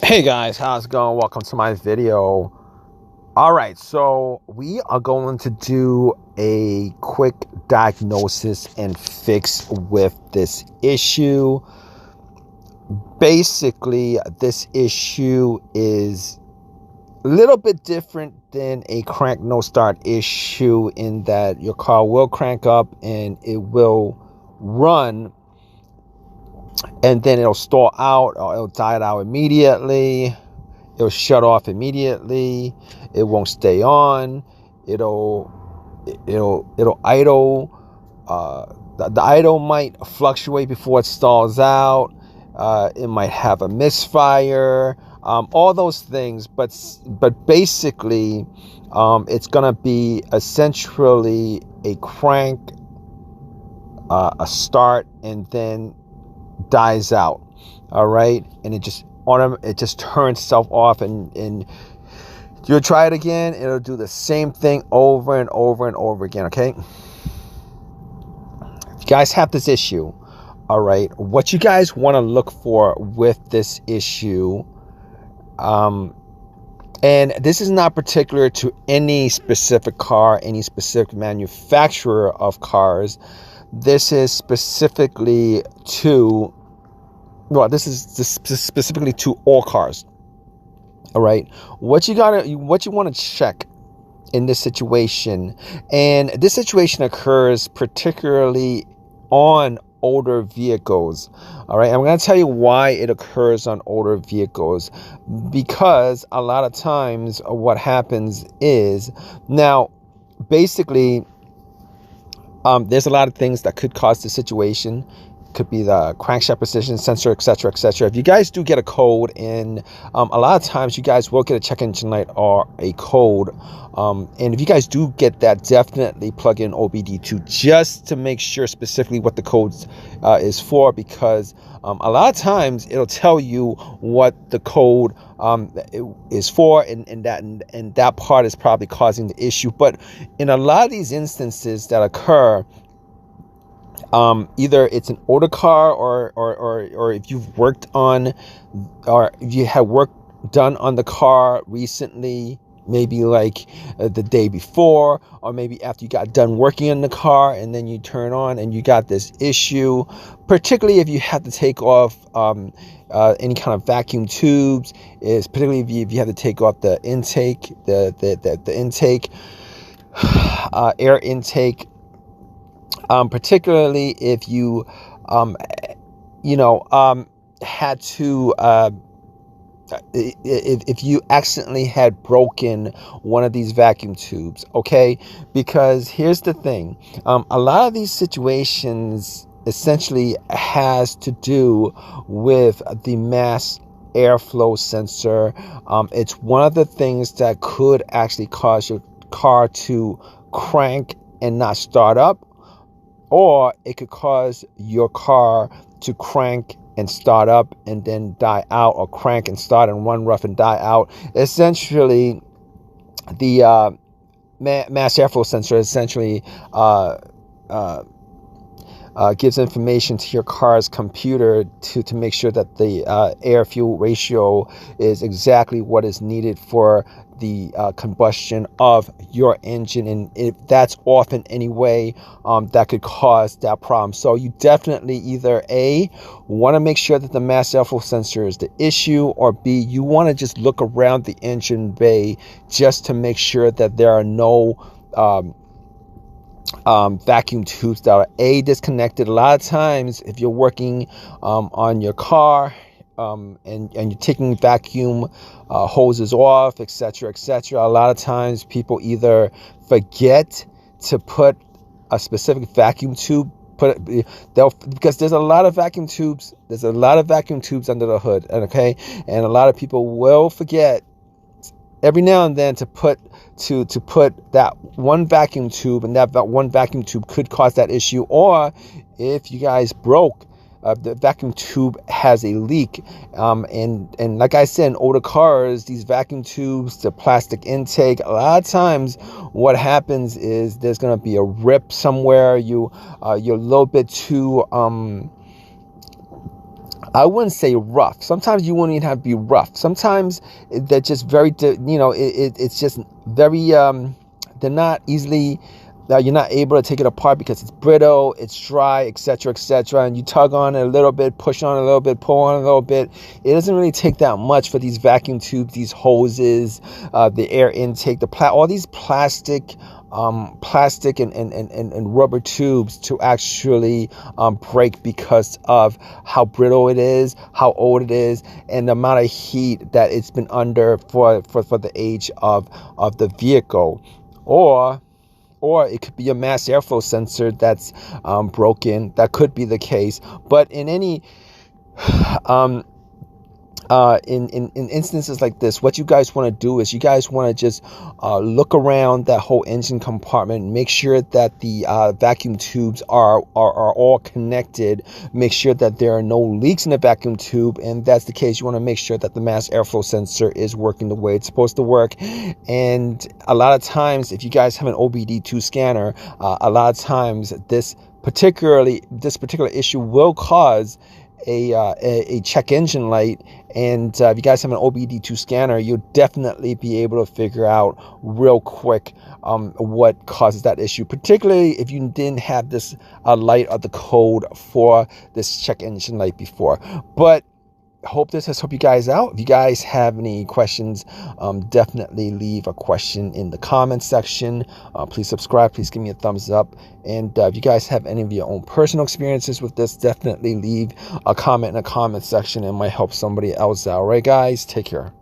Hey guys, how's it going? Welcome to my video. All right, so we are going to do a quick diagnosis and fix with this issue. Basically, this issue is a little bit different than a crank no start issue in that your car will crank up and it will run and then it'll stall out or it'll die out immediately. It'll shut off immediately. It won't stay on. It'll idle. The idle might fluctuate before it stalls out. It might have a misfire. All those things, but basically, it's gonna be essentially a crank, a start, and then dies out. All right, and it just turns itself off, and you'll try it again. It'll do the same thing over and over and over again. Okay, you guys have this issue. All right, what you guys want to look for with this issue, and this is not particular to any specific car, any specific manufacturer of cars. This is specifically to, well, this is specifically to all cars. All right, what you want to check in this situation, and this situation occurs particularly on older vehicles. All right, I'm going to tell you why it occurs on older vehicles, because a lot of times what happens is, now basically, there's a lot of things that could cause the situation. Could be the crankshaft precision sensor, etc., etc. If you guys do get a code in, a lot of times you guys will get a check engine light or a code, and if you guys do get that, definitely plug in OBD2 just to make sure specifically what the code is for, because a lot of times it'll tell you what the code is for, and that part is probably causing the issue. But in a lot of these instances that occur, either it's an older car, or if you've worked on, or if you had work done on the car recently, maybe like the day before, or maybe after you got done working on the car, and then you turn on and you got this issue, particularly if you have to take off any kind of vacuum tubes, is particularly if you have to take off the intake, the intake, air intake. Particularly if you, had to, if you accidentally had broken one of these vacuum tubes, okay? Because here's the thing, a lot of these situations essentially has to do with the mass airflow sensor. It's one of the things that could actually cause your car to crank and not start up, or it could cause your car to crank and start up and then die out, or crank and start and run rough and die out. Essentially, the mass airflow sensor essentially gives information to your car's computer to make sure that the air-fuel ratio is exactly what is needed for the combustion of your engine, and if that's off in any way, that could cause that problem. So you definitely either A, want to make sure that the mass airflow sensor is the issue, or B, you want to just look around the engine bay just to make sure that there are no vacuum tubes that are disconnected. A lot of times if you're working on your car, and you're taking vacuum hoses off, etc., etc., a lot of times people either forget to put a specific vacuum tube, because there's a lot of vacuum tubes under the hood, okay, and a lot of people will forget every now and then to put that one vacuum tube, and that one vacuum tube could cause that issue. Or if you guys broke, the vacuum tube has a leak, and like I said, in older cars, these vacuum tubes, the plastic intake, a lot of times what happens is there's going to be a rip somewhere. You're a little bit too I wouldn't say rough. Sometimes you wouldn't even have to be rough. Sometimes they're just very, it's just very, they're not easily, you're not able to take it apart because it's brittle, it's dry, etc., etc. And you tug on it a little bit, push on it a little bit, pull on it a little bit. It doesn't really take that much for these vacuum tubes, these hoses, the air intake, all these plastic and rubber tubes to actually break because of how brittle it is, how old it is, and the amount of heat that it's been under for the age of the vehicle. Or it could be a mass airflow sensor that's broken. That could be the case. But in any in instances like this, what you guys want to do is you guys want to just look around that whole engine compartment, make sure that the vacuum tubes are all connected, make sure that there are no leaks in the vacuum tube, and if that's the case, you want to make sure that the mass airflow sensor is working the way it's supposed to work. And a lot of times, if you guys have an OBD2 scanner, a lot of times this particular issue will cause a check engine light. And if you guys have an OBD2 scanner, you'll definitely be able to figure out real quick what causes that issue, particularly if you didn't have this light or the code for this check engine light before. But hope this has helped you guys out. If you guys have any questions, definitely leave a question in the comment section. Please subscribe, please give me a thumbs up, and if you guys have any of your own personal experiences with this, definitely leave a comment in the comment section. It might help somebody else out. All right, guys, take care.